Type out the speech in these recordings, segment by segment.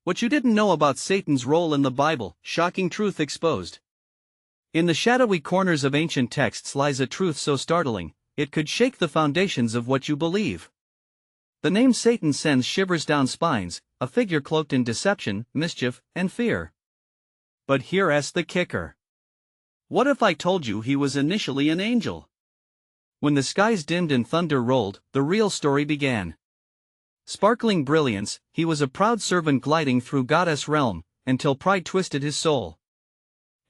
What you didn't know about Satan's role in the Bible, shocking truth exposed. In the shadowy corners of ancient texts lies a truth so startling, it could shake the foundations of what you believe. The name Satan sends shivers down spines, a figure cloaked in deception, mischief, and fear. But here's the kicker. What if I told you he was initially an angel? When the skies dimmed and thunder rolled, the real story began. Sparkling brilliance, he was a proud servant gliding through goddess realm, until pride twisted his soul.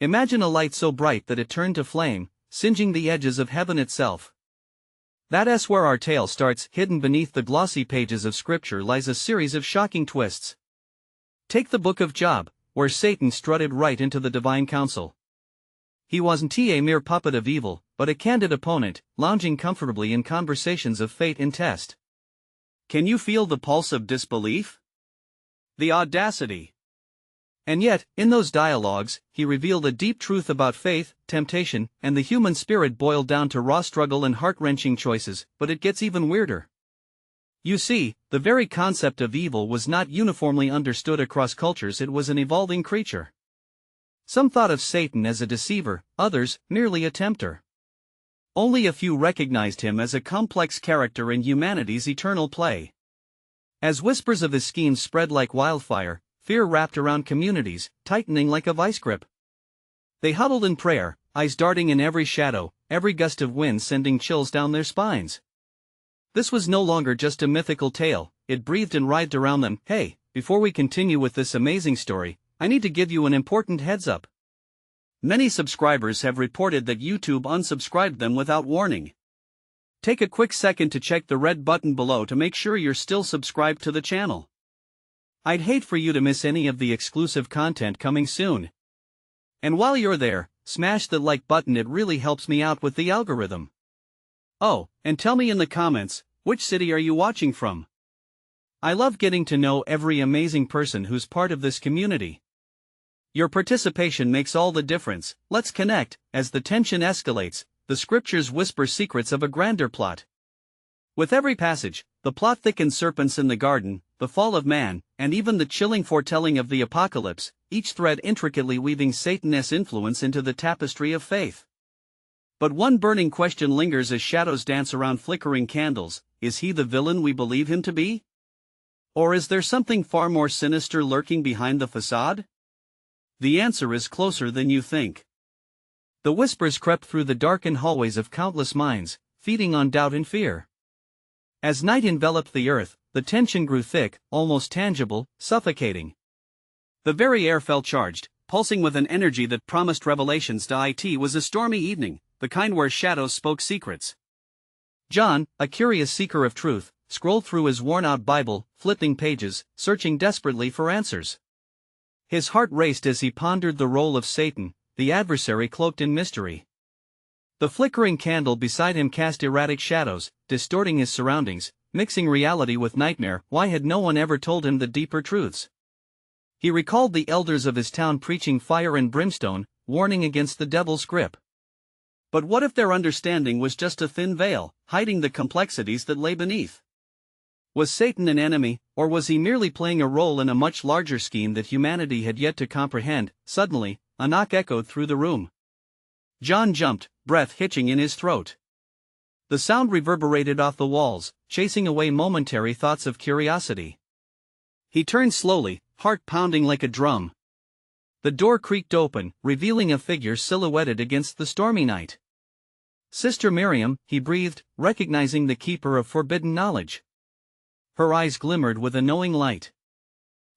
Imagine a light so bright that it turned to flame, singeing the edges of heaven itself. That's where our tale starts. Hidden beneath the glossy pages of scripture lies a series of shocking twists. Take the book of Job, where Satan strutted right into the divine council. He wasn't a mere puppet of evil, but a candid opponent, lounging comfortably in conversations of fate and test. Can you feel the pulse of disbelief? The audacity. And yet, in those dialogues, he revealed a deep truth about faith, temptation, and the human spirit boiled down to raw struggle and heart-wrenching choices. But it gets even weirder. You see, the very concept of evil was not uniformly understood across cultures. It was an evolving creature. Some thought of Satan as a deceiver, others, merely a tempter. Only a few recognized him as a complex character in humanity's eternal play. As whispers of his schemes spread like wildfire, fear wrapped around communities, tightening like a vice grip. They huddled in prayer, eyes darting in every shadow, every gust of wind sending chills down their spines. This was no longer just a mythical tale, it breathed and writhed around them. Hey, before we continue with this amazing story, I need to give you an important heads up. Many subscribers have reported that YouTube unsubscribed them without warning. Take a quick second to check the red button below to make sure you're still subscribed to the channel. I'd hate for you to miss any of the exclusive content coming soon. And while you're there, smash the like button, it really helps me out with the algorithm. Oh, and tell me in the comments, which city are you watching from? I love getting to know every amazing person who's part of this community. Your participation makes all the difference. Let's connect. As the tension escalates, the scriptures whisper secrets of a grander plot. With every passage, the plot thickens: serpents in the garden, the fall of man, and even the chilling foretelling of the apocalypse, each thread intricately weaving Satan's influence into the tapestry of faith. But one burning question lingers as shadows dance around flickering candles: is he the villain we believe him to be? Or is there something far more sinister lurking behind the facade? The answer is closer than you think. The whispers crept through the darkened hallways of countless minds, feeding on doubt and fear. As night enveloped the earth, the tension grew thick, almost tangible, suffocating. The very air felt charged, pulsing with an energy that promised revelations. It was a stormy evening, the kind where shadows spoke secrets. John, a curious seeker of truth, scrolled through his worn-out Bible, flipping pages, searching desperately for answers. His heart raced as he pondered the role of Satan, the adversary cloaked in mystery. The flickering candle beside him cast erratic shadows, distorting his surroundings, mixing reality with nightmare. Why had no one ever told him the deeper truths? He recalled the elders of his town preaching fire and brimstone, warning against the devil's grip. But what if their understanding was just a thin veil, hiding the complexities that lay beneath? Was Satan an enemy, or was he merely playing a role in a much larger scheme that humanity had yet to comprehend? Suddenly, a knock echoed through the room. John jumped, breath hitching in his throat. The sound reverberated off the walls, chasing away momentary thoughts of curiosity. He turned slowly, heart pounding like a drum. The door creaked open, revealing a figure silhouetted against the stormy night. Sister Miriam, he breathed, recognizing the keeper of forbidden knowledge. Her eyes glimmered with a knowing light.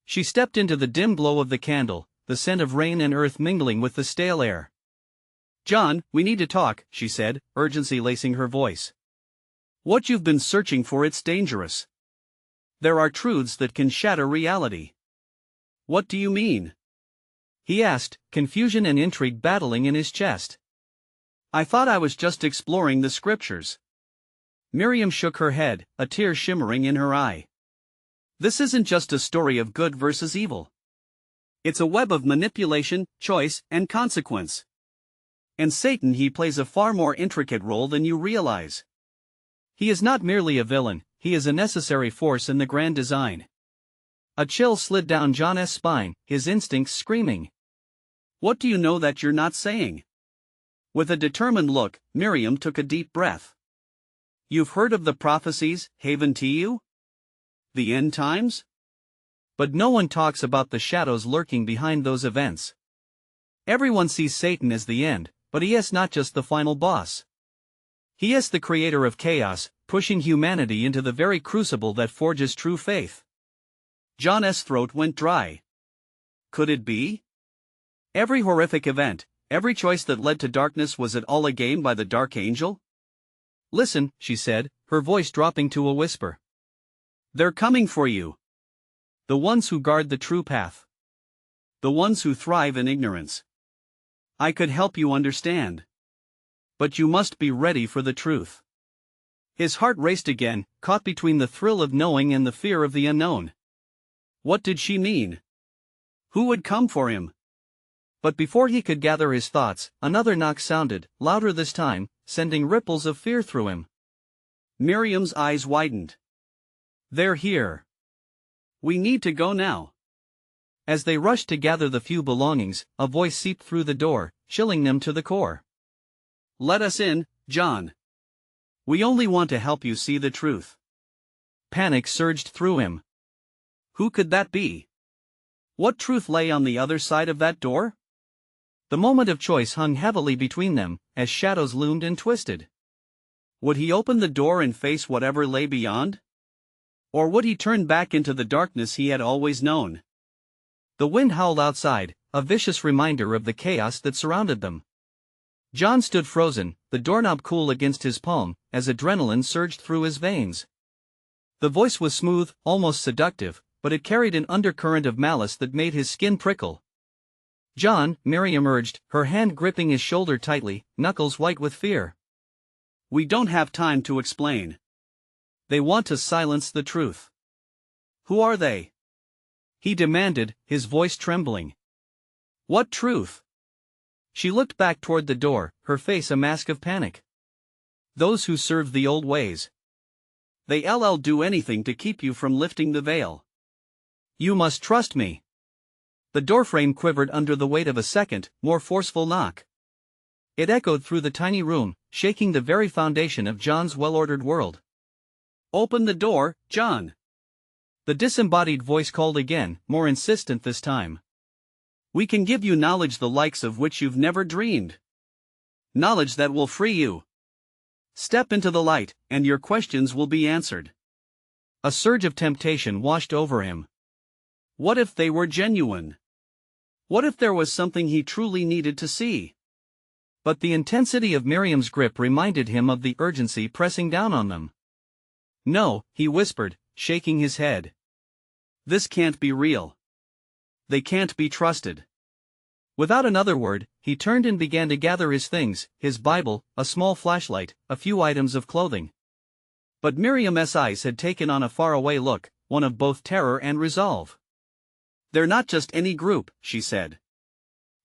She stepped into the dim glow of the candle, the scent of rain and earth mingling with the stale air. "John, we need to talk," she said, urgency lacing her voice. "What you've been searching for, it's dangerous. There are truths that can shatter reality." "What do you mean?" he asked, confusion and intrigue battling in his chest. "I thought I was just exploring the scriptures." Miriam shook her head, a tear shimmering in her eye. "This isn't just a story of good versus evil. It's a web of manipulation, choice, and consequence. And Satan, he plays a far more intricate role than you realize. He is not merely a villain, he is a necessary force in the grand design. A chill slid down John's spine, his instincts screaming. What do you know that you're not saying? With a determined look, Miriam took a deep breath. You've heard of the prophecies, Haven TU? The end times? But no one talks about the shadows lurking behind those events. Everyone sees Satan as the end, but he is not just the final boss. He is the creator of chaos, pushing humanity into the very crucible that forges true faith. John's throat went dry. Could it be? Every horrific event, every choice that led to darkness, was it all a game by the dark angel? Listen, she said, her voice dropping to a whisper. They're coming for you. The ones who guard the true path. The ones who thrive in ignorance. I could help you understand. But you must be ready for the truth. His heart raced again, caught between the thrill of knowing and the fear of the unknown. What did she mean? Who would come for him? But before he could gather his thoughts, another knock sounded, louder this time, sending ripples of fear through him. Miriam's eyes widened. They're here. We need to go now. As they rushed to gather the few belongings, a voice seeped through the door, chilling them to the core. Let us in, John. We only want to help you see the truth. Panic surged through him. Who could that be? What truth lay on the other side of that door? The moment of choice hung heavily between them, as shadows loomed and twisted. Would he open the door and face whatever lay beyond? Or would he turn back into the darkness he had always known? The wind howled outside, a vicious reminder of the chaos that surrounded them. John stood frozen, the doorknob cool against his palm, as adrenaline surged through his veins. The voice was smooth, almost seductive, but it carried an undercurrent of malice that made his skin prickle. John, Miriam urged, her hand gripping his shoulder tightly, knuckles white with fear. We don't have time to explain. They want to silence the truth. Who are they? He demanded, his voice trembling. What truth? She looked back toward the door, her face a mask of panic. Those who serve the old ways. They'll do anything to keep you from lifting the veil. You must trust me. The doorframe quivered under the weight of a second, more forceful knock. It echoed through the tiny room, shaking the very foundation of John's well-ordered world. Open the door, John. The disembodied voice called again, more insistent this time. We can give you knowledge the likes of which you've never dreamed. Knowledge that will free you. Step into the light, and your questions will be answered. A surge of temptation washed over him. What if they were genuine? What if there was something he truly needed to see? But the intensity of Miriam's grip reminded him of the urgency pressing down on them. No, he whispered, shaking his head. This can't be real. They can't be trusted. Without another word, he turned and began to gather his things, his Bible, a small flashlight, a few items of clothing. But Miriam's eyes had taken on a faraway look, one of both terror and resolve. They're not just any group, she said.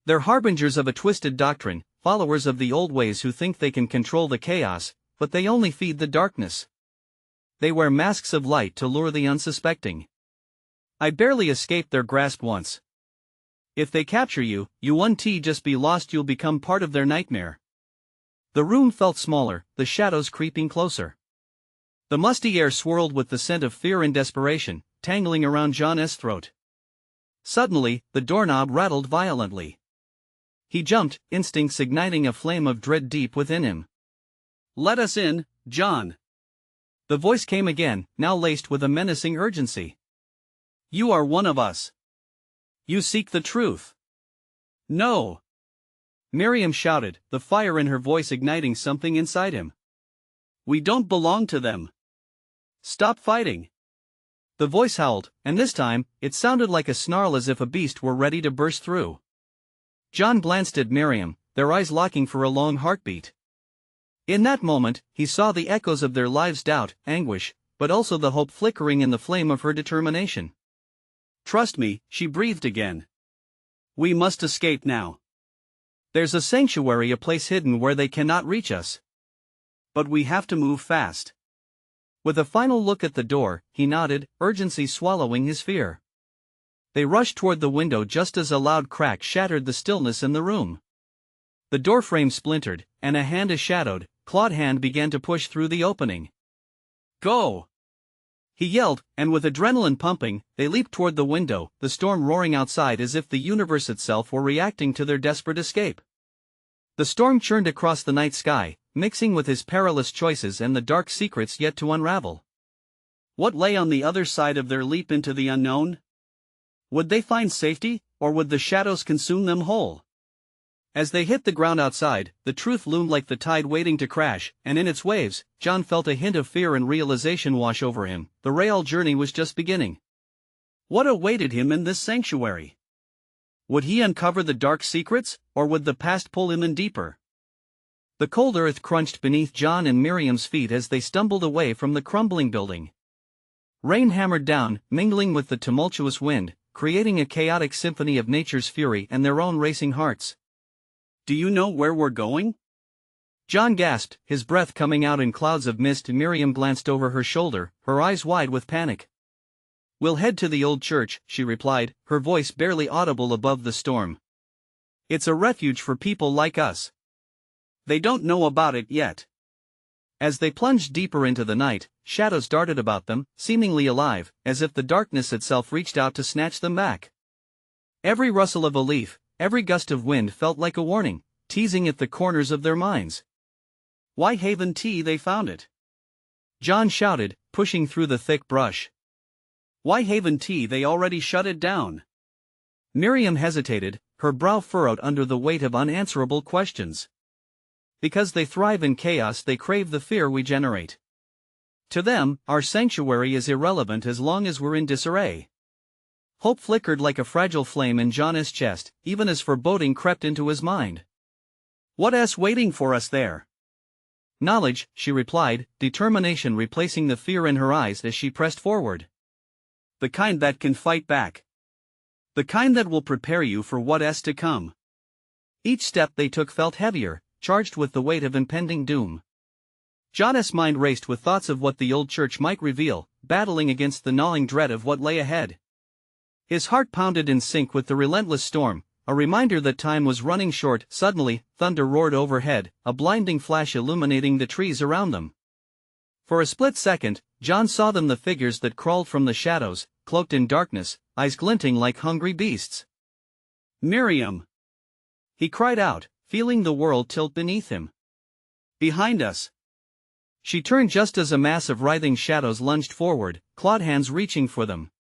They're harbingers of a twisted doctrine, followers of the old ways who think they can control the chaos, but they only feed the darkness. They wear masks of light to lure the unsuspecting. I barely escaped their grasp once. If they capture you, you won't just be lost, you'll become part of their nightmare. The room felt smaller, the shadows creeping closer. The musty air swirled with the scent of fear and desperation, tangling around John's throat. Suddenly, the doorknob rattled violently. He jumped, instincts igniting a flame of dread deep within him. Let us in, John. The voice came again, now laced with a menacing urgency. You are one of us. You seek the truth. No. Miriam shouted, the fire in her voice igniting something inside him. We don't belong to them. Stop fighting. The voice howled, and this time, it sounded like a snarl as if a beast were ready to burst through. John glanced at Miriam, their eyes locking for a long heartbeat. In that moment, he saw the echoes of their lives' doubt, anguish, but also the hope flickering in the flame of her determination. Trust me, she breathed again. We must escape now. There's a sanctuary, a place hidden where they cannot reach us. But we have to move fast. With a final look at the door, he nodded, urgency swallowing his fear. They rushed toward the window just as a loud crack shattered the stillness in the room. The doorframe splintered, and a shadowed, clawed hand began to push through the opening. "Go!" he yelled, and with adrenaline pumping, they leaped toward the window, the storm roaring outside as if the universe itself were reacting to their desperate escape. The storm churned across the night sky, mixing with his perilous choices and the dark secrets yet to unravel. What lay on the other side of their leap into the unknown? Would they find safety, or would the shadows consume them whole? As they hit the ground outside, the truth loomed like the tide waiting to crash, and in its waves, John felt a hint of fear and realization wash over him. The real journey was just beginning. What awaited him in this sanctuary? Would he uncover the dark secrets, or would the past pull him in deeper? The cold earth crunched beneath John and Miriam's feet as they stumbled away from the crumbling building. Rain hammered down, mingling with the tumultuous wind, creating a chaotic symphony of nature's fury and their own racing hearts. "Do you know where we're going?" John gasped, his breath coming out in clouds of mist. Miriam glanced over her shoulder, her eyes wide with panic. "We'll head to the old church," she replied, her voice barely audible above the storm. "It's a refuge for people like us. They don't know about it yet." As they plunged deeper into the night, shadows darted about them, seemingly alive, as if the darkness itself reached out to snatch them back. Every rustle of a leaf, every gust of wind felt like a warning, teasing at the corners of their minds. "Why Haven Tea?" they found it. John shouted, pushing through the thick brush. "Why Haven Tea?" They already shut it down. Miriam hesitated, her brow furrowed under the weight of unanswerable questions. "Because they thrive in chaos, they crave the fear we generate. To them, our sanctuary is irrelevant as long as we're in disarray." Hope flickered like a fragile flame in John's chest, even as foreboding crept into his mind. "What's waiting for us there?" "Knowledge," she replied, determination replacing the fear in her eyes as she pressed forward. "The kind that can fight back. The kind that will prepare you for what's to come." Each step they took felt heavier, charged with the weight of impending doom. John's mind raced with thoughts of what the old church might reveal, battling against the gnawing dread of what lay ahead. His heart pounded in sync with the relentless storm, a reminder that time was running short. Suddenly, thunder roared overhead, a blinding flash illuminating the trees around them. For a split second, John saw them, the figures that crawled from the shadows, cloaked in darkness, eyes glinting like hungry beasts. "Miriam!" he cried out, feeling the world tilt beneath him. "Behind us!" She turned just as a mass of writhing shadows lunged forward, clawed hands reaching for them.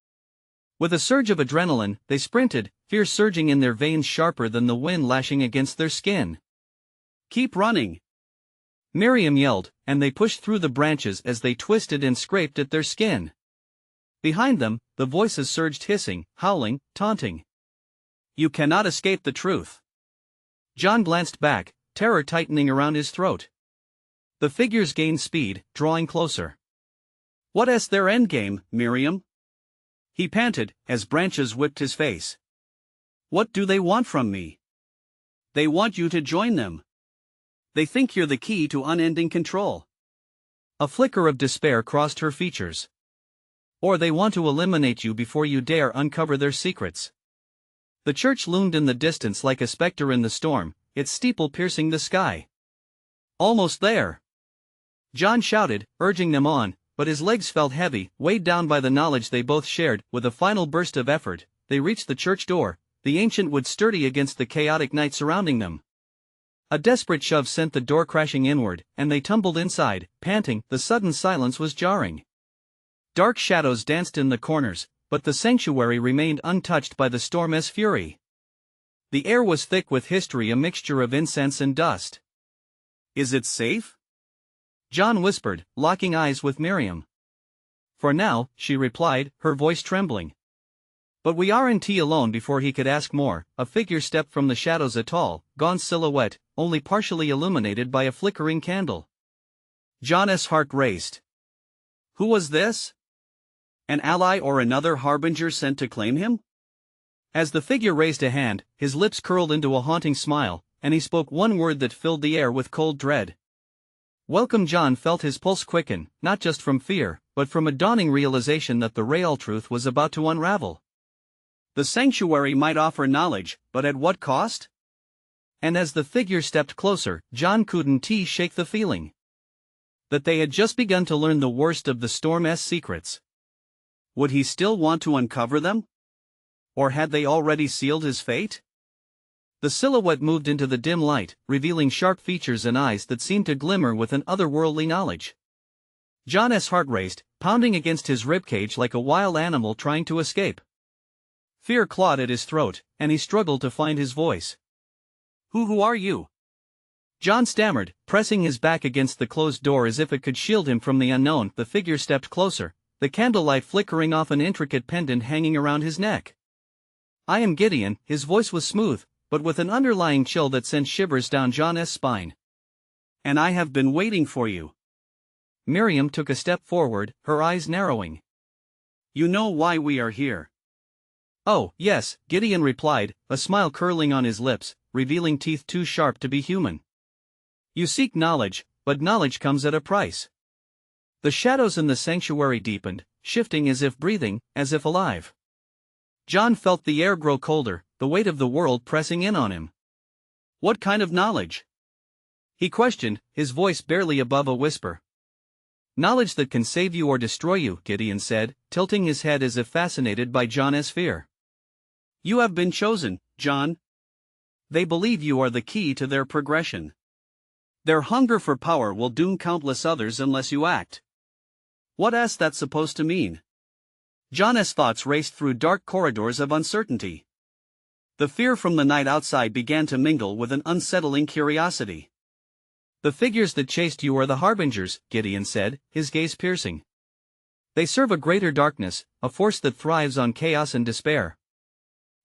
With a surge of adrenaline, they sprinted, fear surging in their veins sharper than the wind lashing against their skin. "Keep running!" Miriam yelled, and they pushed through the branches as they twisted and scraped at their skin. Behind them, the voices surged, hissing, howling, taunting. "You cannot escape the truth." John glanced back, terror tightening around his throat. The figures gained speed, drawing closer. "What's their endgame, Miriam?" he panted, as branches whipped his face. "What do they want from me?" "They want you to join them. They think you're the key to unending control." A flicker of despair crossed her features. "Or they want to eliminate you before you dare uncover their secrets." The church loomed in the distance like a specter in the storm, its steeple piercing the sky. "Almost there!" John shouted, urging them on, but his legs felt heavy, weighed down by the knowledge they both shared. With a final burst of effort, they reached the church door, the ancient wood sturdy against the chaotic night surrounding them. A desperate shove sent the door crashing inward, and they tumbled inside, panting. The sudden silence was jarring. Dark shadows danced in the corners, but the sanctuary remained untouched by the storm's fury. The air was thick with history, a mixture of incense and dust. "Is it safe?" John whispered, locking eyes with Miriam. "For now," she replied, her voice trembling. "But we aren't alone." Before he could ask more, a figure stepped from the shadows, a tall, gaunt silhouette, only partially illuminated by a flickering candle. John's heart raced. Who was this? An ally or another harbinger sent to claim him? As the figure raised a hand, his lips curled into a haunting smile, and he spoke one word that filled the air with cold dread. "Welcome." John felt his pulse quicken, not just from fear, but from a dawning realization that the real truth was about to unravel. The sanctuary might offer knowledge, but at what cost? And as the figure stepped closer, John couldn't shake the feeling that they had just begun to learn the worst of the storm's secrets. Would he still want to uncover them? Or had they already sealed his fate? The silhouette moved into the dim light, revealing sharp features and eyes that seemed to glimmer with an otherworldly knowledge. John's heart raced, pounding against his ribcage like a wild animal trying to escape. Fear clawed at his throat, and he struggled to find his voice. Who are you?" John stammered, pressing his back against the closed door as if it could shield him from the unknown. The figure stepped closer, the candlelight flickering off an intricate pendant hanging around his neck. "I am Gideon." His voice was smooth, but with an underlying chill that sent shivers down John's spine. "And I have been waiting for you." Miriam took a step forward, her eyes narrowing. "You know why we are here?" "Oh, yes," Gideon replied, a smile curling on his lips, revealing teeth too sharp to be human. "You seek knowledge, but knowledge comes at a price." The shadows in the sanctuary deepened, shifting as if breathing, as if alive. John felt the air grow colder, the weight of the world pressing in on him. "What kind of knowledge?" he questioned, his voice barely above a whisper. "Knowledge that can save you or destroy you," Gideon said, tilting his head as if fascinated by John's fear. "You have been chosen, John. They believe you are the key to their progression. Their hunger for power will doom countless others unless you act." "What is that supposed to mean?" John's thoughts raced through dark corridors of uncertainty. The fear from the night outside began to mingle with an unsettling curiosity. "The figures that chased you are the harbingers," Gideon said, his gaze piercing. "They serve a greater darkness, a force that thrives on chaos and despair.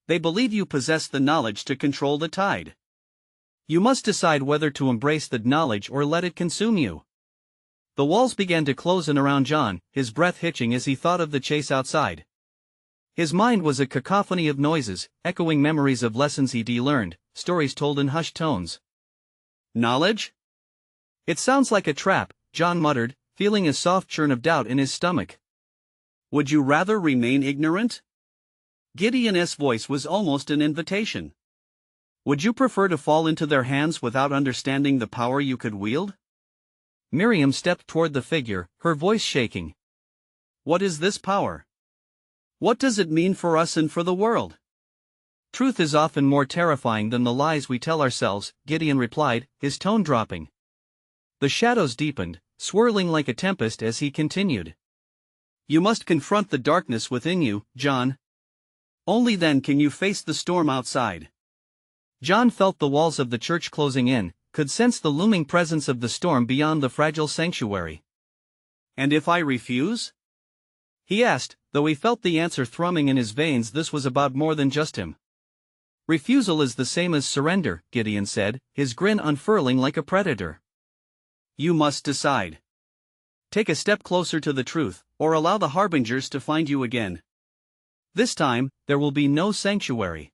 They believe you possess the knowledge to control the tide. You must decide whether to embrace that knowledge or let it consume you." The walls began to close in around John, his breath hitching as he thought of the chase outside. His mind was a cacophony of noises, echoing memories of lessons he'd learned, stories told in hushed tones. "Knowledge? It sounds like a trap," John muttered, feeling a soft churn of doubt in his stomach. "Would you rather remain ignorant?" Gideon's voice was almost an invitation. "Would you prefer to fall into their hands without understanding the power you could wield?" Miriam stepped toward the figure, her voice shaking. "What is this power? What does it mean for us and for the world?" "Truth is often more terrifying than the lies we tell ourselves," Gideon replied, his tone dropping. The shadows deepened, swirling like a tempest as he continued. "You must confront the darkness within you, John. Only then can you face the storm outside." John felt the walls of the church closing in, could sense the looming presence of the storm beyond the fragile sanctuary. "And if I refuse?" he asked, though he felt the answer thrumming in his veins. This was about more than just him. "Refusal is the same as surrender," Gideon said, his grin unfurling like a predator. "You must decide. Take a step closer to the truth, or allow the harbingers to find you again. This time, there will be no sanctuary."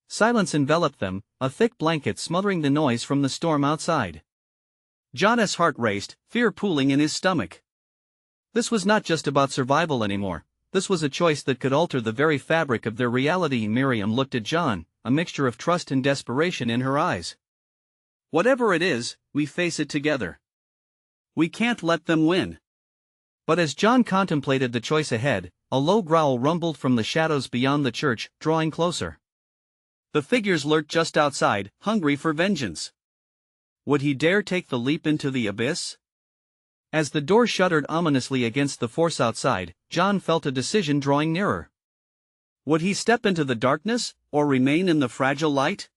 Silence enveloped them, a thick blanket smothering the noise from the storm outside. John's heart raced, fear pooling in his stomach. This was not just about survival anymore, this was a choice that could alter the very fabric of their reality. Miriam looked at John, a mixture of trust and desperation in her eyes. "Whatever it is, we face it together. We can't let them win." But as John contemplated the choice ahead, a low growl rumbled from the shadows beyond the church, drawing closer. The figures lurked just outside, hungry for vengeance. Would he dare take the leap into the abyss? As the door shuddered ominously against the force outside, John felt a decision drawing nearer. Would he step into the darkness, or remain in the fragile light?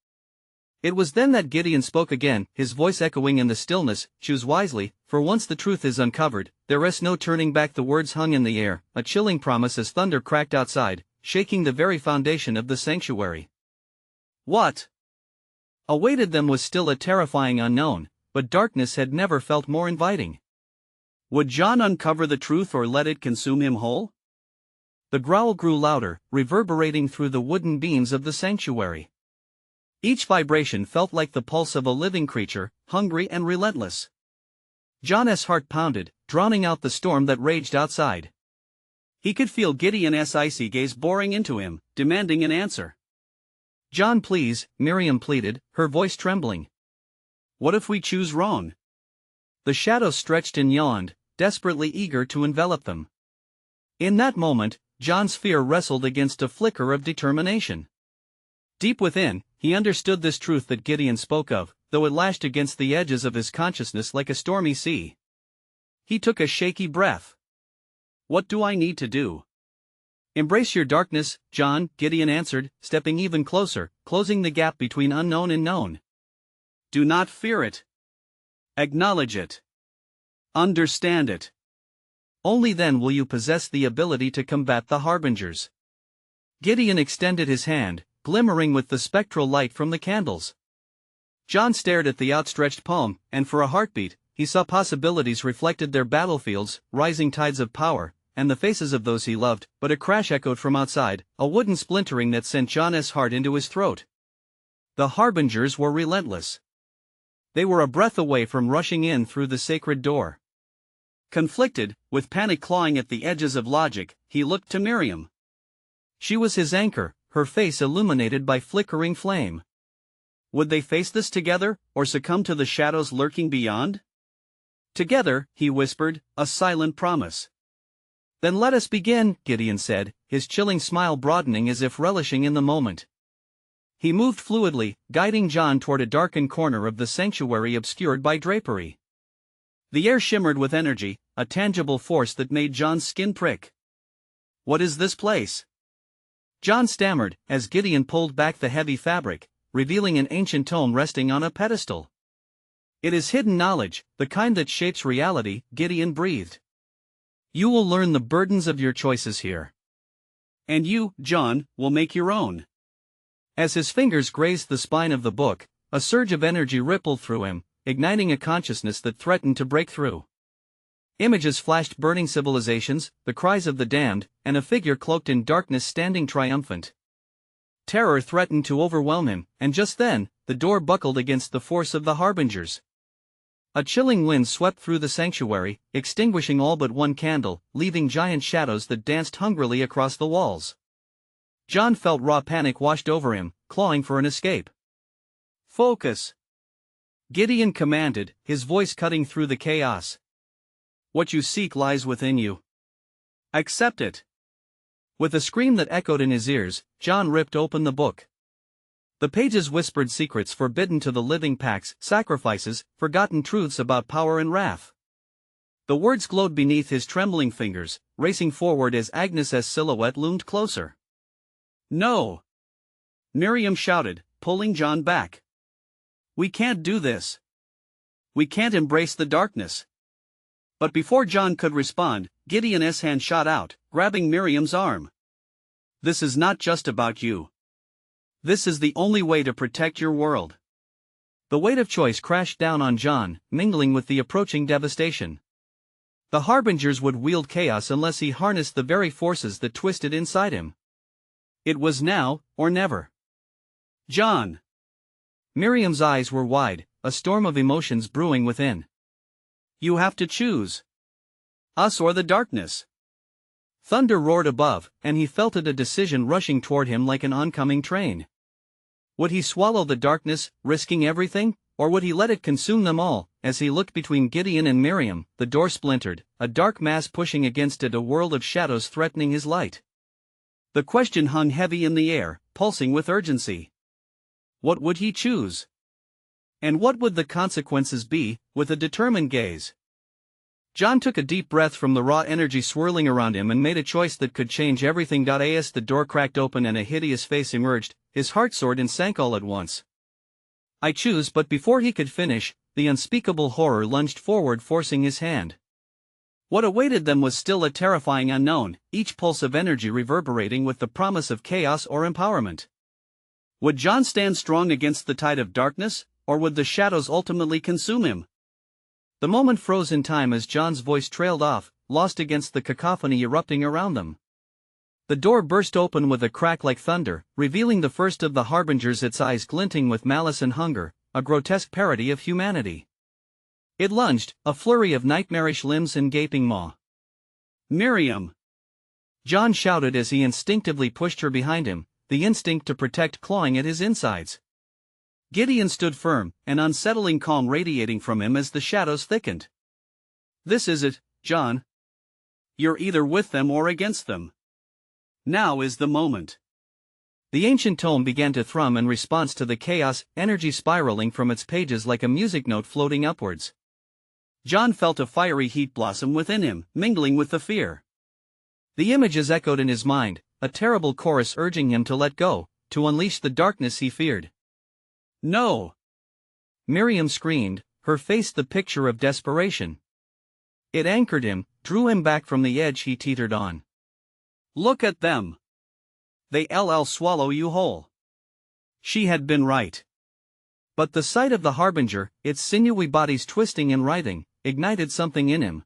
It was then that Gideon spoke again, his voice echoing in the stillness. "Choose wisely, for once the truth is uncovered, there is no turning back." The words hung in the air, a chilling promise as thunder cracked outside, shaking the very foundation of the sanctuary. What awaited them was still a terrifying unknown, but darkness had never felt more inviting. Would John uncover the truth or let it consume him whole? The growl grew louder, reverberating through the wooden beams of the sanctuary. Each vibration felt like the pulse of a living creature, hungry and relentless. John's heart pounded, drowning out the storm that raged outside. He could feel Gideon's icy gaze boring into him, demanding an answer. "John, please," Miriam pleaded, her voice trembling. "What if we choose wrong?" The shadows stretched and yawned, desperately eager to envelop them. In that moment, John's fear wrestled against a flicker of determination. Deep within, he understood this truth that Gideon spoke of, though it lashed against the edges of his consciousness like a stormy sea. He took a shaky breath. "What do I need to do?" "Embrace your darkness, John," Gideon answered, stepping even closer, closing the gap between unknown and known. "Do not fear it. Acknowledge it. Understand it. Only then will you possess the ability to combat the harbingers." Gideon extended his hand, glimmering with the spectral light from the candles. John stared at the outstretched palm, and for a heartbeat, he saw possibilities reflected: their battlefields, rising tides of power, and the faces of those he loved. But a crash echoed from outside, a wooden splintering that sent John's heart into his throat. The harbingers were relentless. They were a breath away from rushing in through the sacred door. Conflicted, with panic clawing at the edges of logic, he looked to Miriam. She was his anchor, her face illuminated by flickering flame. Would they face this together, or succumb to the shadows lurking beyond? Together, he whispered, a silent promise. "Then let us begin," Gideon said, his chilling smile broadening as if relishing in the moment. He moved fluidly, guiding John toward a darkened corner of the sanctuary obscured by drapery. The air shimmered with energy, a tangible force that made John's skin prick. "What is this place?" John stammered, as Gideon pulled back the heavy fabric, revealing an ancient tome resting on a pedestal. "It is hidden knowledge, the kind that shapes reality," Gideon breathed. "You will learn the burdens of your choices here. And you, John, will make your own." As his fingers grazed the spine of the book, a surge of energy rippled through him, igniting a consciousness that threatened to break through. Images flashed: burning civilizations, the cries of the damned, and a figure cloaked in darkness standing triumphant. Terror threatened to overwhelm him, and just then, the door buckled against the force of the harbingers. A chilling wind swept through the sanctuary, extinguishing all but one candle, leaving giant shadows that danced hungrily across the walls. John felt raw panic washed over him, clawing for an escape. "Focus," Gideon commanded, his voice cutting through the chaos. "What you seek lies within you. Accept it." With a scream that echoed in his ears, John ripped open the book. The pages whispered secrets forbidden to the living: pacts, sacrifices, forgotten truths about power and wrath. The words glowed beneath his trembling fingers, racing forward as Agnes's silhouette loomed closer. "No!" Miriam shouted, pulling John back. "We can't do this. We can't embrace the darkness." But before John could respond, Gideon's hand shot out, grabbing Miriam's arm. "This is not just about you. This is the only way to protect your world." The weight of choice crashed down on John, mingling with the approaching devastation. The harbingers would wield chaos unless he harnessed the very forces that twisted inside him. It was now, or never. "John!" Miriam's eyes were wide, a storm of emotions brewing within. "You have to choose. Us or the darkness." Thunder roared above, and he felt it: a decision rushing toward him like an oncoming train. Would he swallow the darkness, risking everything, or would he let it consume them all? As he looked between Gideon and Miriam, the door splintered, a dark mass pushing against it, a world of shadows threatening his light. The question hung heavy in the air, pulsing with urgency. What would he choose? And what would the consequences be? With a determined gaze, John took a deep breath from the raw energy swirling around him and made a choice that could change everything. As the door cracked open and a hideous face emerged, his heart soared and sank all at once. "I choose," but before he could finish, the unspeakable horror lunged forward, forcing his hand. What awaited them was still a terrifying unknown, each pulse of energy reverberating with the promise of chaos or empowerment. Would John stand strong against the tide of darkness, or would the shadows ultimately consume him? The moment froze in time as John's voice trailed off, lost against the cacophony erupting around them. The door burst open with a crack like thunder, revealing the first of the harbingers, its eyes glinting with malice and hunger, a grotesque parody of humanity. It lunged, a flurry of nightmarish limbs and gaping maw. "Miriam!" John shouted as he instinctively pushed her behind him, the instinct to protect clawing at his insides. Gideon stood firm, an unsettling calm radiating from him as the shadows thickened. "This is it, John. You're either with them or against them. Now is the moment." The ancient tome began to thrum in response to the chaos, energy spiraling from its pages like a music note floating upwards. John felt a fiery heat blossom within him, mingling with the fear. The images echoed in his mind, a terrible chorus urging him to let go, to unleash the darkness he feared. "No!" Miriam screamed, her face the picture of desperation. It anchored him, drew him back from the edge he teetered on. "Look at them! They'll swallow you whole." She had been right. But the sight of the Harbinger, its sinewy bodies twisting and writhing, ignited something in him.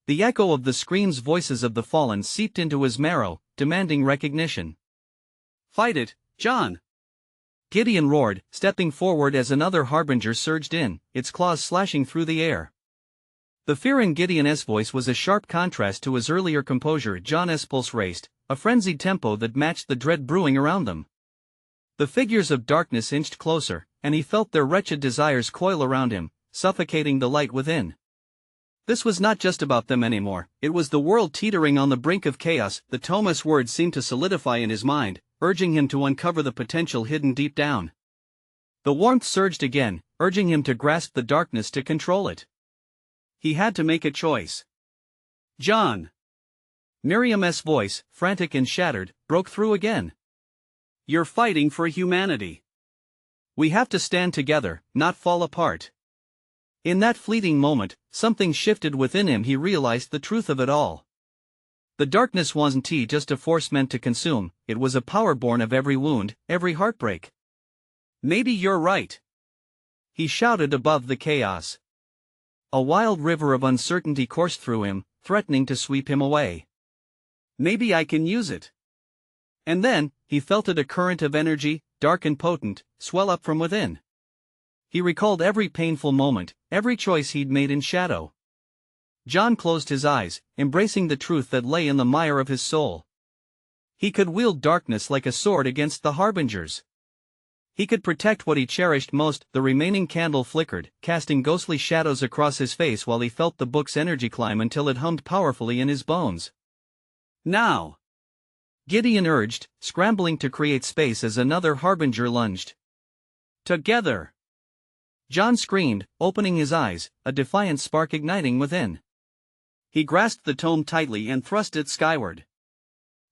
The echo of the screams, voices of the fallen seeped into his marrow, demanding recognition. "Fight it, John!" Gideon roared, stepping forward as another Harbinger surged in, its claws slashing through the air. The fear in Gideon's voice was a sharp contrast to his earlier composure. John's pulse raced, a frenzied tempo that matched the dread brewing around them. The figures of darkness inched closer, and he felt their wretched desires coil around him, suffocating the light within. This was not just about them anymore, it was the world teetering on the brink of chaos. The Thomas words seemed to solidify in his mind, urging him to uncover the potential hidden deep down. The warmth surged again, urging him to grasp the darkness, to control it. He had to make a choice. "John!" Miriam's voice, frantic and shattered, broke through again. "You're fighting for humanity. We have to stand together, not fall apart." In that fleeting moment, something shifted within him. He realized the truth of it all. The darkness wasn't just a force meant to consume, it was a power born of every wound, every heartbreak. "Maybe you're right," he shouted above the chaos. A wild river of uncertainty coursed through him, threatening to sweep him away. "Maybe I can use it." And then, he felt it, a current of energy, dark and potent, swell up from within. He recalled every painful moment, every choice he'd made in shadow. John closed his eyes, embracing the truth that lay in the mire of his soul. He could wield darkness like a sword against the Harbingers. He could protect what he cherished most. The remaining candle flickered, casting ghostly shadows across his face while he felt the book's energy climb until it hummed powerfully in his bones. "Now!" Gideon urged, scrambling to create space as another Harbinger lunged. "Together!" John screamed, opening his eyes, a defiant spark igniting within. He grasped the tome tightly and thrust it skyward.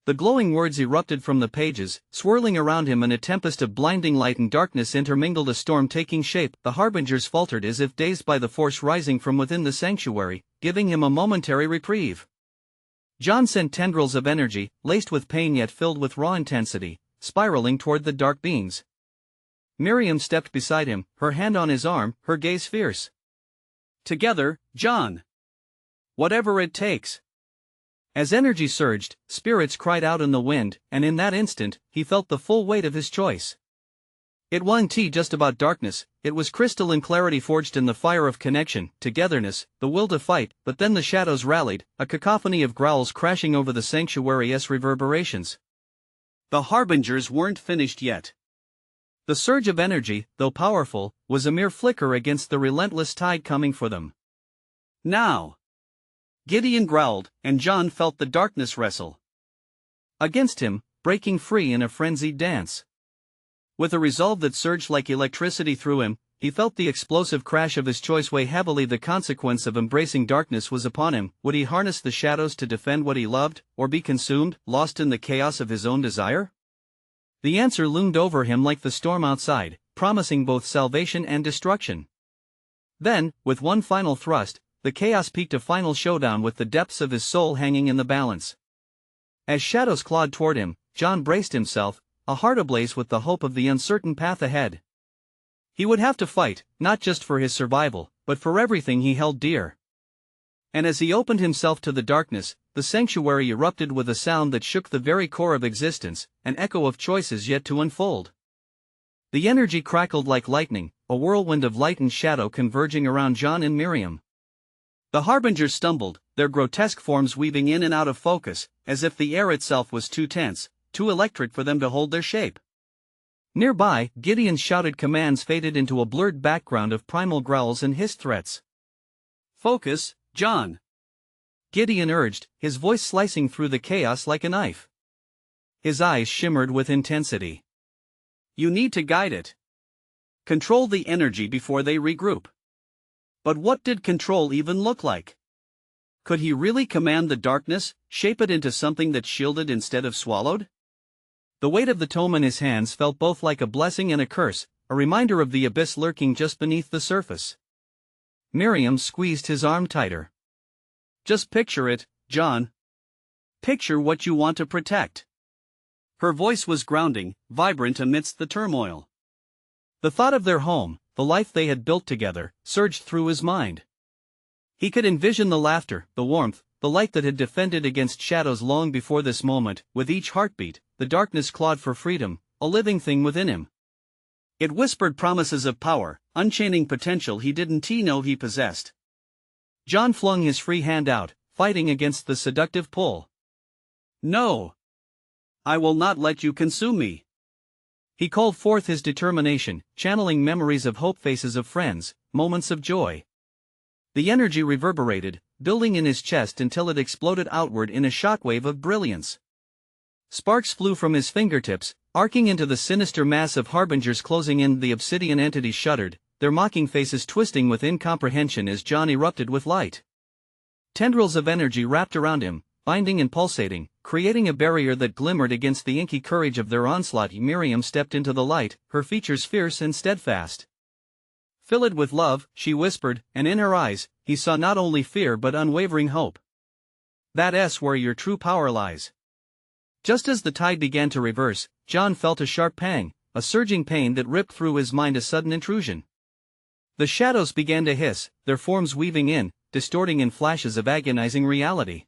The glowing words erupted from the pages, swirling around him in a tempest of blinding light and darkness intermingled, a storm taking shape. The Harbingers faltered as if dazed by the force rising from within the sanctuary, giving him a momentary reprieve. John sent tendrils of energy, laced with pain yet filled with raw intensity, spiraling toward the dark beings. Miriam stepped beside him, her hand on his arm, her gaze fierce. "Together, John! Whatever it takes!" As energy surged, spirits cried out in the wind, and in that instant, he felt the full weight of his choice. It wasn't just about darkness, it was crystalline clarity forged in the fire of connection, togetherness, the will to fight. But then the shadows rallied, a cacophony of growls crashing over the sanctuary's reverberations. The Harbingers weren't finished yet. The surge of energy, though powerful, was a mere flicker against the relentless tide coming for them. "Now!" Gideon growled, and John felt the darkness wrestle against him, breaking free in a frenzied dance. With a resolve that surged like electricity through him, he felt the explosive crash of his choice weigh heavily. The consequence of embracing darkness was upon him. Would he harness the shadows to defend what he loved, or be consumed, lost in the chaos of his own desire? The answer loomed over him like the storm outside, promising both salvation and destruction. Then, with one final thrust, the chaos peaked, a final showdown with the depths of his soul hanging in the balance. As shadows clawed toward him, John braced himself, a heart ablaze with the hope of the uncertain path ahead. He would have to fight, not just for his survival, but for everything he held dear. And as he opened himself to the darkness, the sanctuary erupted with a sound that shook the very core of existence, an echo of choices yet to unfold. The energy crackled like lightning, a whirlwind of light and shadow converging around John and Miriam. The Harbingers stumbled, their grotesque forms weaving in and out of focus, as if the air itself was too tense, too electric for them to hold their shape. Nearby, Gideon's shouted commands faded into a blurred background of primal growls and hissed threats. "Focus, John," Gideon urged, his voice slicing through the chaos like a knife. His eyes shimmered with intensity. "You need to guide it. Control the energy before they regroup." But what did control even look like? Could he really command the darkness, shape it into something that shielded instead of swallowed? The weight of the tome in his hands felt both like a blessing and a curse, a reminder of the abyss lurking just beneath the surface. Miriam squeezed his arm tighter. "Just picture it, John. Picture what you want to protect." Her voice was grounding, vibrant amidst the turmoil. The thought of their home, the life they had built together, surged through his mind. He could envision the laughter, the warmth, the light that had defended against shadows long before this moment. With each heartbeat, the darkness clawed for freedom, a living thing within him. It whispered promises of power, unchaining potential he didn't know he possessed. John flung his free hand out, fighting against the seductive pull. "No! I will not let you consume me." He called forth his determination, channeling memories of hope, faces of friends, moments of joy. The energy reverberated, building in his chest until it exploded outward in a shockwave of brilliance. Sparks flew from his fingertips, arcing into the sinister mass of harbingers closing in. The obsidian entities shuddered, their mocking faces twisting with incomprehension as John erupted with light. Tendrils of energy wrapped around him, binding and pulsating, creating a barrier that glimmered against the inky courage of their onslaught. Miriam stepped into the light, her features fierce and steadfast. "Fill it with love," she whispered, and in her eyes, he saw not only fear but unwavering hope. "That's where your true power lies." Just as the tide began to reverse, John felt a sharp pang, a surging pain that ripped through his mind, a sudden intrusion. The shadows began to hiss, their forms weaving in, distorting in flashes of agonizing reality.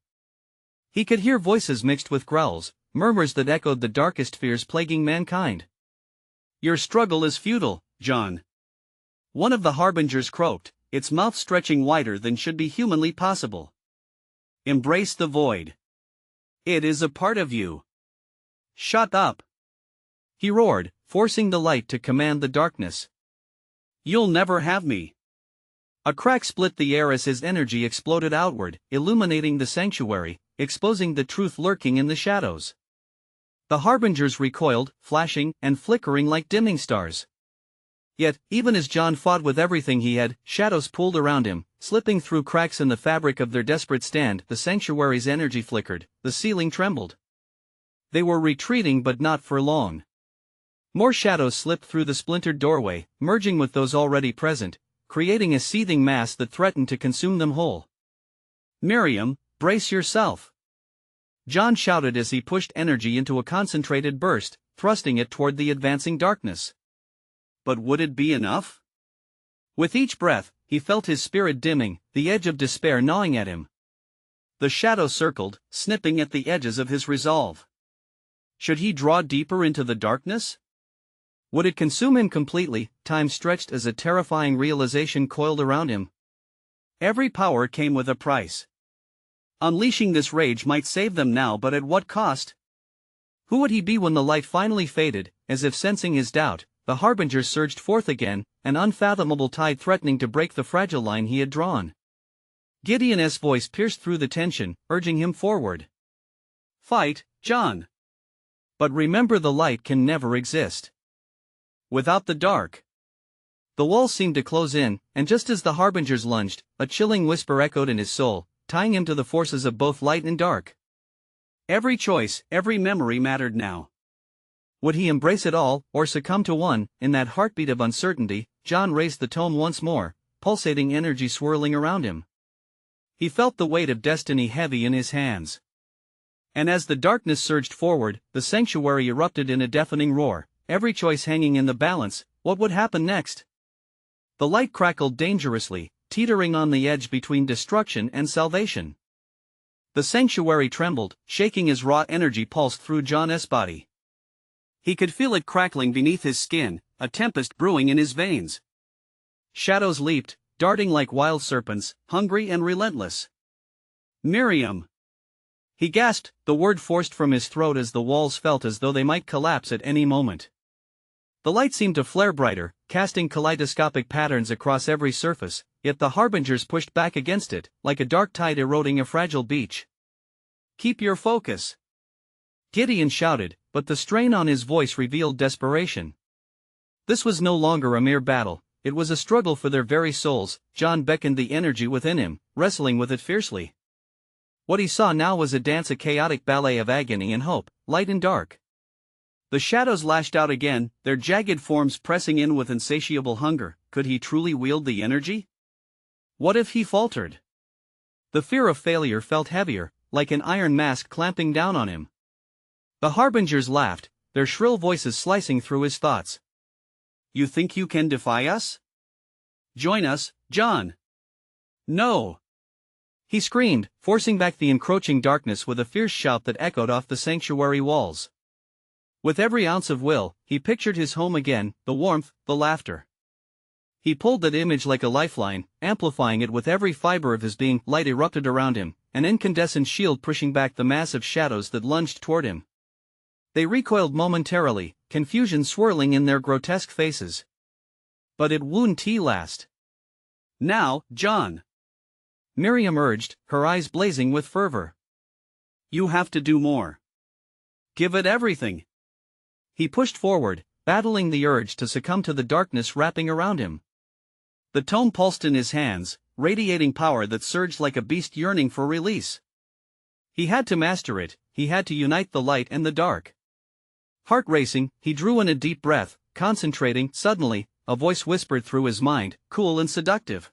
He could hear voices mixed with growls, murmurs that echoed the darkest fears plaguing mankind. "Your struggle is futile, John," one of the harbingers croaked, its mouth stretching wider than should be humanly possible. "Embrace the void. It is a part of you." "Shut up," he roared, forcing the light to command the darkness. "You'll never have me." A crack split the air as his energy exploded outward, illuminating the sanctuary, exposing the truth lurking in the shadows. The harbingers recoiled, flashing and flickering like dimming stars. Yet, even as John fought with everything he had, shadows pooled around him, slipping through cracks in the fabric of their desperate stand. The sanctuary's energy flickered, the ceiling trembled. They were retreating, but not for long. More shadows slipped through the splintered doorway, merging with those already present, creating a seething mass that threatened to consume them whole. "Miriam, brace yourself," John shouted as he pushed energy into a concentrated burst, thrusting it toward the advancing darkness. But would it be enough? With each breath, he felt his spirit dimming, the edge of despair gnawing at him. The shadow circled, snipping at the edges of his resolve. Should he draw deeper into the darkness? Would it consume him completely? Time stretched as a terrifying realization coiled around him. Every power came with a price. Unleashing this rage might save them now, but at what cost? Who would he be when the light finally faded? As if sensing his doubt, the harbingers surged forth again, an unfathomable tide threatening to break the fragile line he had drawn. Gideon's voice pierced through the tension, urging him forward. "Fight, John. But remember, the light can never exist without the dark." The walls seemed to close in, and just as the harbingers lunged, a chilling whisper echoed in his soul, tying him to the forces of both light and dark. Every choice, every memory mattered now. Would he embrace it all, or succumb to one? In that heartbeat of uncertainty, John raised the tome once more, pulsating energy swirling around him. He felt the weight of destiny heavy in his hands. And as the darkness surged forward, the sanctuary erupted in a deafening roar, every choice hanging in the balance. What would happen next? The light crackled dangerously, teetering on the edge between destruction and salvation. The sanctuary trembled, shaking as raw energy pulsed through John's body. He could feel it crackling beneath his skin, a tempest brewing in his veins. Shadows leaped, darting like wild serpents, hungry and relentless. Miriam! He gasped, the word forced from his throat as the walls felt as though they might collapse at any moment. The light seemed to flare brighter, casting kaleidoscopic patterns across every surface, yet the harbingers pushed back against it, like a dark tide eroding a fragile beach. "Keep your focus!" Gideon shouted, but the strain on his voice revealed desperation. This was no longer a mere battle, it was a struggle for their very souls. John beckoned the energy within him, wrestling with it fiercely. What he saw now was a dance, a chaotic ballet of agony and hope, light and dark. The shadows lashed out again, their jagged forms pressing in with insatiable hunger. Could he truly wield the energy? What if he faltered? The fear of failure felt heavier, like an iron mask clamping down on him. The harbingers laughed, their shrill voices slicing through his thoughts. "You think you can defy us? Join us, John!" "No!" he screamed, forcing back the encroaching darkness with a fierce shout that echoed off the sanctuary walls. With every ounce of will, he pictured his home again, the warmth, the laughter. He pulled that image like a lifeline, amplifying it with every fiber of his being. Light erupted around him, an incandescent shield pushing back the massive shadows that lunged toward him. They recoiled momentarily, confusion swirling in their grotesque faces. But it wouldn't last. "Now, John!" Miriam urged, her eyes blazing with fervor. "You have to do more. Give it everything." He pushed forward, battling the urge to succumb to the darkness wrapping around him. The tome pulsed in his hands, radiating power that surged like a beast yearning for release. He had to master it, he had to unite the light and the dark. Heart racing, he drew in a deep breath, concentrating. Suddenly, a voice whispered through his mind, cool and seductive.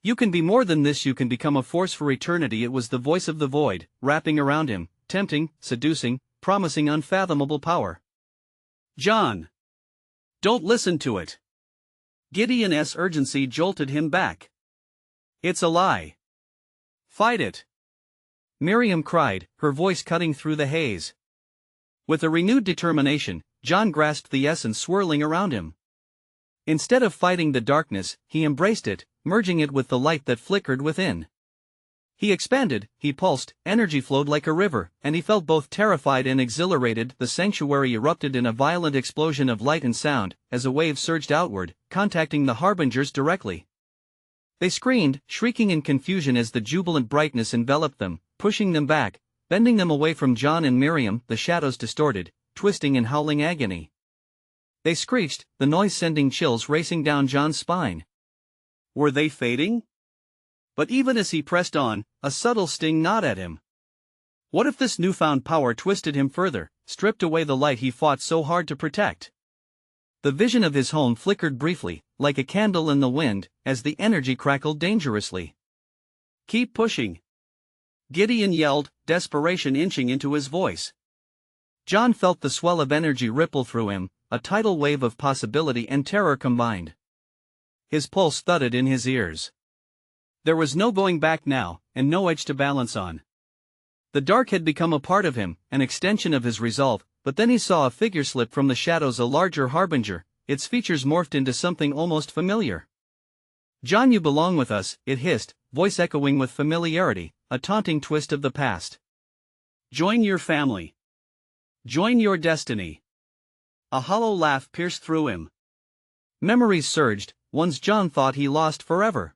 "You can be more than this, you can become a force for eternity." It was the voice of the void, wrapping around him, tempting, seducing, promising unfathomable power. "John! Don't listen to it!" Gideon's urgency jolted him back. "It's a lie. Fight it!" Miriam cried, her voice cutting through the haze. With a renewed determination, John grasped the essence swirling around him. Instead of fighting the darkness, he embraced it, merging it with the light that flickered within. He expanded, he pulsed, energy flowed like a river, and he felt both terrified and exhilarated. The sanctuary erupted in a violent explosion of light and sound, as a wave surged outward, contacting the harbingers directly. They screamed, shrieking in confusion as the jubilant brightness enveloped them, pushing them back, bending them away from John and Miriam. The shadows distorted, twisting in howling agony. They screeched, the noise sending chills racing down John's spine. Were they fading? But even as he pressed on, a subtle sting gnawed at him. What if this newfound power twisted him further, stripped away the light he fought so hard to protect? The vision of his home flickered briefly, like a candle in the wind, as the energy crackled dangerously. "Keep pushing!" Gideon yelled, desperation inching into his voice. John felt the swell of energy ripple through him, a tidal wave of possibility and terror combined. His pulse thudded in his ears. There was no going back now, and no edge to balance on. The dark had become a part of him, an extension of his resolve, but then he saw a figure slip from the shadows, a larger harbinger, its features morphed into something almost familiar. "John, you belong with us," it hissed, voice echoing with familiarity, a taunting twist of the past. "Join your family. Join your destiny." A hollow laugh pierced through him. Memories surged, ones John thought he lost forever.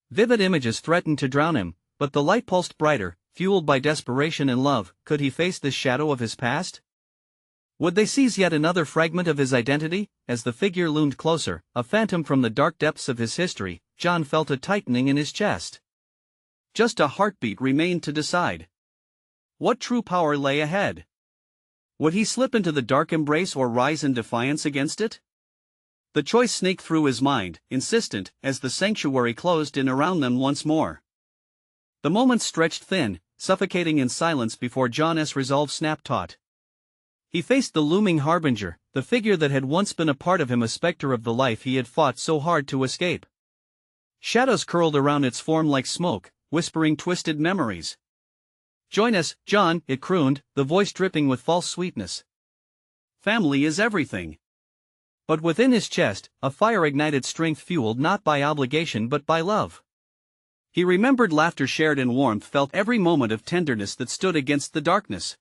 Vivid images threatened to drown him, but the light pulsed brighter, fueled by desperation and love. Could he face this shadow of his past? Would they seize yet another fragment of his identity? As the figure loomed closer, a phantom from the dark depths of his history, John felt a tightening in his chest. Just a heartbeat remained to decide. What true power lay ahead? Would he slip into the dark embrace or rise in defiance against it? The choice snaked through his mind, insistent, as the sanctuary closed in around them once more. The moments stretched thin, suffocating in silence before John's resolve snapped taut. He faced the looming harbinger, the figure that had once been a part of him, a specter of the life he had fought so hard to escape. Shadows curled around its form like smoke, whispering twisted memories. "Join us, John," it crooned, the voice dripping with false sweetness. "Family is everything." But within his chest, a fire ignited, strength fueled not by obligation but by love. He remembered laughter shared and warmth felt every moment of tenderness that stood against the darkness.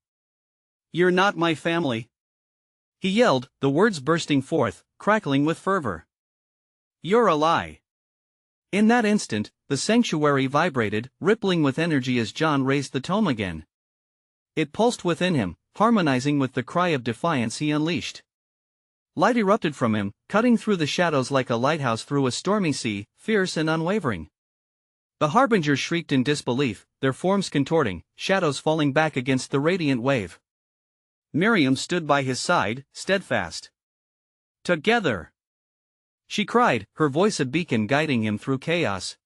"You're not my family," he yelled, the words bursting forth, crackling with fervor. "You're a lie." In that instant, the sanctuary vibrated, rippling with energy as John raised the tome again. It pulsed within him, harmonizing with the cry of defiance he unleashed. Light erupted from him, cutting through the shadows like a lighthouse through a stormy sea, fierce and unwavering. The harbingers shrieked in disbelief, their forms contorting, shadows falling back against the radiant wave. Miriam stood by his side, steadfast. "Together!" she cried, her voice a beacon guiding him through chaos.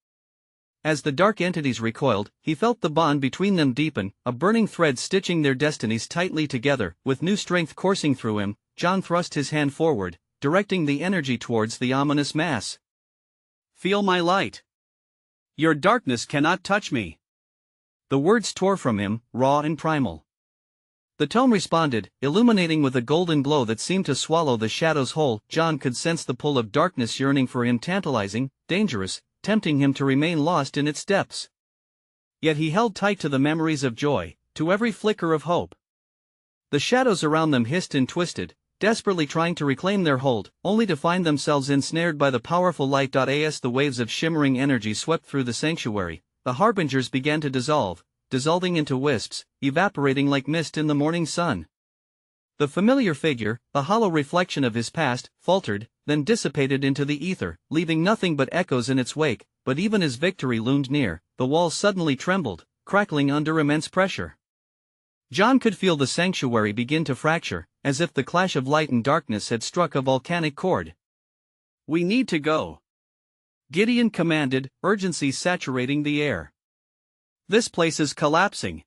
As the dark entities recoiled, he felt the bond between them deepen, a burning thread stitching their destinies tightly together. With new strength coursing through him, John thrust his hand forward, directing the energy towards the ominous mass. "Feel my light. Your darkness cannot touch me." The words tore from him, raw and primal. The tome responded, illuminating with a golden glow that seemed to swallow the shadows whole. John could sense the pull of darkness yearning for him, tantalizing, dangerous, tempting him to remain lost in its depths. Yet he held tight to the memories of joy, to every flicker of hope. The shadows around them hissed and twisted, desperately trying to reclaim their hold, only to find themselves ensnared by the powerful light. As the waves of shimmering energy swept through the sanctuary, the harbingers began to dissolving into wisps, evaporating like mist in the morning sun. The familiar figure, the hollow reflection of his past, faltered, then dissipated into the ether, leaving nothing but echoes in its wake. But even as victory loomed near, the walls suddenly trembled, crackling under immense pressure. John could feel the sanctuary begin to fracture, as if the clash of light and darkness had struck a volcanic chord. "We need to go," Gideon commanded, urgency saturating the air. "This place is collapsing."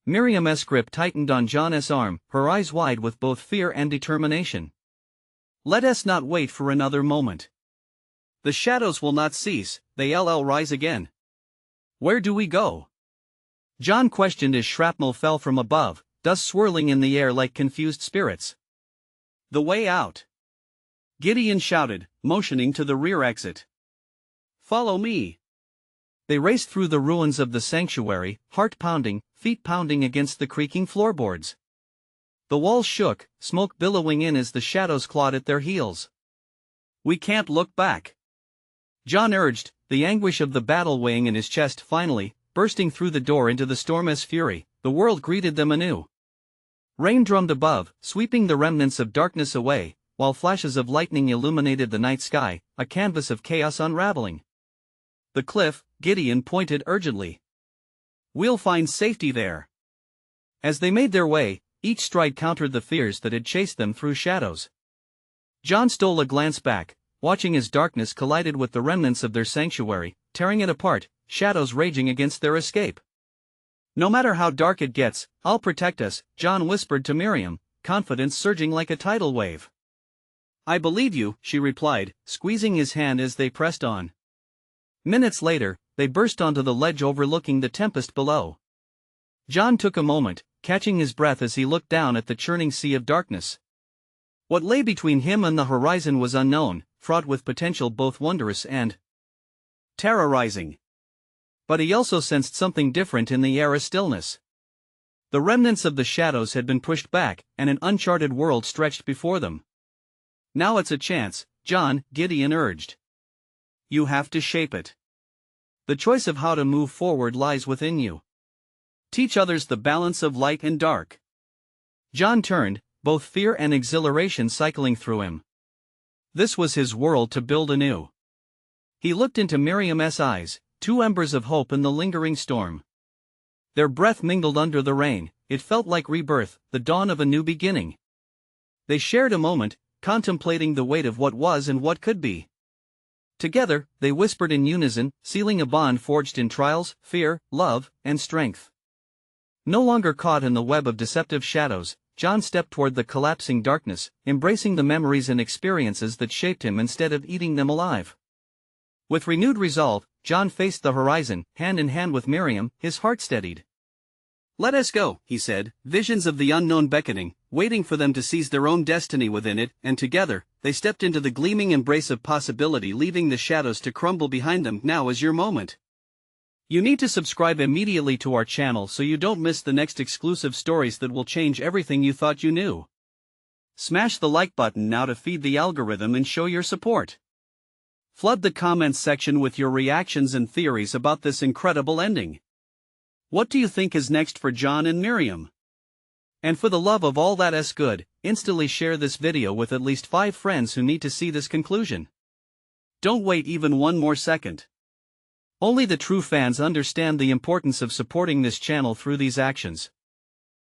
Miriam's grip tightened on John's arm, her eyes wide with both fear and determination. "Let us not wait for another moment. The shadows will not cease, they'll rise again." "Where do we go?" John questioned as shrapnel fell from above, dust swirling in the air like confused spirits. "The way out," Gideon shouted, motioning to the rear exit. "Follow me." They raced through the ruins of the sanctuary, heart pounding, feet pounding against the creaking floorboards. The walls shook, smoke billowing in as the shadows clawed at their heels. "We can't look back," John urged, the anguish of the battle weighing in his chest. Finally, bursting through the door into the storm's fury, the world greeted them anew. Rain drummed above, sweeping the remnants of darkness away, while flashes of lightning illuminated the night sky, a canvas of chaos unraveling. "The cliff," Gideon pointed urgently. "We'll find safety there." As they made their way, each stride countered the fears that had chased them through shadows. John stole a glance back, watching as darkness collided with the remnants of their sanctuary, tearing it apart, shadows raging against their escape. "No matter how dark it gets, I'll protect us," John whispered to Miriam, confidence surging like a tidal wave. "I believe you," she replied, squeezing his hand as they pressed on. Minutes later, they burst onto the ledge overlooking the tempest below. John took a moment, catching his breath as he looked down at the churning sea of darkness. What lay between him and the horizon was unknown, fraught with potential both wondrous and terrorizing. But he also sensed something different in the air: a stillness. The remnants of the shadows had been pushed back, and an uncharted world stretched before them. "Now it's a chance," John, Gideon urged. "You have to shape it. The choice of how to move forward lies within you. Teach others the balance of light and dark." John turned, both fear and exhilaration cycling through him. This was his world to build anew. He looked into Miriam's eyes, two embers of hope in the lingering storm. Their breath mingled under the rain, it felt like rebirth, the dawn of a new beginning. They shared a moment, contemplating the weight of what was and what could be. Together, they whispered in unison, sealing a bond forged in trials, fear, love, and strength. No longer caught in the web of deceptive shadows, John stepped toward the collapsing darkness, embracing the memories and experiences that shaped him instead of eating them alive. With renewed resolve, John faced the horizon, hand in hand with Miriam, his heart steadied. "Let us go," he said, visions of the unknown beckoning, waiting for them to seize their own destiny within it, and together, they stepped into the gleaming embrace of possibility, leaving the shadows to crumble behind them. "Now is your moment. You need to subscribe immediately to our channel so you don't miss the next exclusive stories that will change everything you thought you knew. Smash the like button now to feed the algorithm and show your support. Flood the comments section with your reactions and theories about this incredible ending. What do you think is next for John and Miriam? And for the love of all that is good, instantly share this video with at least 5 friends who need to see this conclusion. Don't wait even one more second. Only the true fans understand the importance of supporting this channel through these actions.